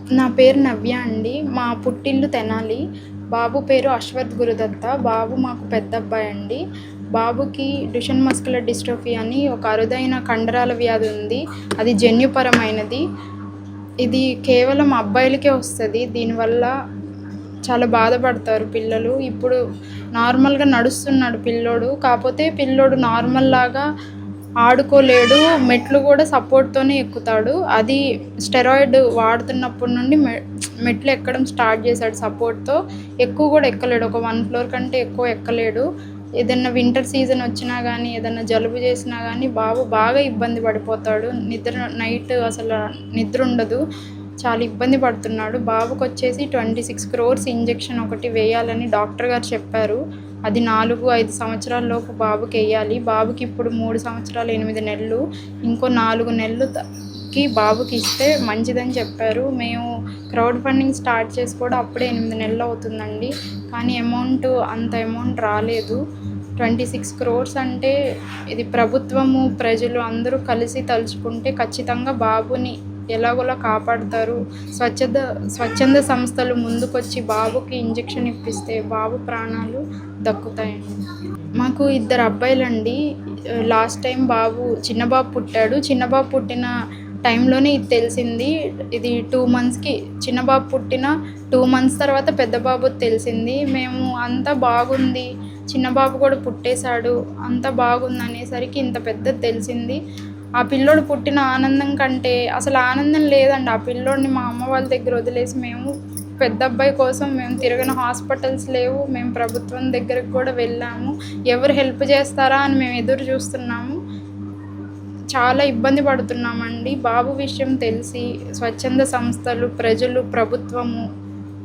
నా పేరు నవ్య అండి. మా పుట్టిల్లు తెనాలి. బాబు పేరు అశ్వథ్ గురుదత్త. బాబు మాకు పెద్దబ్బాయి అండి. బాబుకి డుషెన్ మస్కులర్ డిస్ట్రోఫీ అని ఒక అరుదైన కండరాల వ్యాధి ఉంది. అది జన్యుపరమైనది. ఇది కేవలం అబ్బాయిలకే వస్తది. దీనివల్ల చాలా బాధపడతారు పిల్లలు. ఇప్పుడు నార్మల్‌గా నడుస్తున్నాడు పిల్లోడు. కాపోతే పిల్లోడు నార్మల్‌లాగా ఆడుకోలేడు. మెట్లు కూడా సపోర్ట్‌తోనే ఎక్కుతాడు. అది స్టెరాయిడ్ వాడుతున్నప్పటి నుండి మెట్లు ఎక్కడం స్టార్ట్ చేశాడు సపోర్ట్‌తో. ఎక్కువ కూడా ఎక్కలేడు. ఒక 1 ఫ్లోర్ కంటే ఎక్కువ ఎక్కలేడు. ఏదన్నా వింటర్ సీజన్ వచ్చినా గానీ, ఏదన్నా జలుబు చేసినా గానీ బాబు బాగా ఇబ్బంది పడిపోతాడు. నైట్ అసలు నిద్ర ఉండదు. చాలా ఇబ్బంది పడుతున్నాడు. బాబుకొచ్చేసి 26 క్రోర్స్ ఇంజెక్షన్ ఒకటి వేయాలని డాక్టర్ గారు చెప్పారు. అది 4, 5 సంవత్సరాల లోపు బాబుకెయ్యాలి. బాబుకి ఇప్పుడు 3 సంవత్సరాలు 8 నెలలు. ఇంకో 4 నెలలుకి బాబుకి ఇస్తే మంచిదని చెప్పారు. మేము క్రౌడ్ ఫండింగ్ స్టార్ట్ చేసి కూడా అప్పుడే 8 నెలలు అవుతుందండి. కానీ అంత అమౌంట్ రాలేదు. 26 క్రోర్స్ అంటే ఇది ప్రభుత్వము, ప్రజలు అందరూ కలిసి తలుచుకుంటే ఖచ్చితంగా బాబుని ఎలాగోలా కాపాడతారు. స్వచ్ఛంద సంస్థలు ముందుకొచ్చి బాబుకి ఇంజెక్షన్ ఇప్పిస్తే బాబు ప్రాణాలు దక్కుతాయండి. మాకు 2 అబ్బాయిలండి. లాస్ట్ టైం చిన్న బాబు పుట్టాడు. చిన్న బాబు పుట్టిన టైంలోనే ఇది తెలిసింది. ఇది 2 మంత్స్‌కి చిన్న బాబు పుట్టిన 2 మంత్స్ తర్వాత పెద్ద బాబుది తెలిసింది. మేము అంతా బాగుంది, చిన్న బాబు కూడా పుట్టేశాడు, అంతా బాగుందనేసరికి ఇంత పెద్దది తెలిసింది. ఆ పిల్లోడు పుట్టిన ఆనందం కంటే అసలు ఆనందం లేదండి. ఆ పిల్లోడిని మా అమ్మ వాళ్ళ దగ్గర వదిలేసి మేము పెద్ద అబ్బాయి కోసం మేము తిరగని హాస్పిటల్స్ లేవు. మేము ప్రభుత్వం దగ్గరికి కూడా వెళ్ళాము. ఎవరు హెల్ప్ చేస్తారా అని మేము ఎదురు చూస్తున్నాము. చాలా ఇబ్బంది పడుతున్నామండి. బాబు విషయం తెలిసి స్వచ్ఛంద సంస్థలు, ప్రజలు, ప్రభుత్వము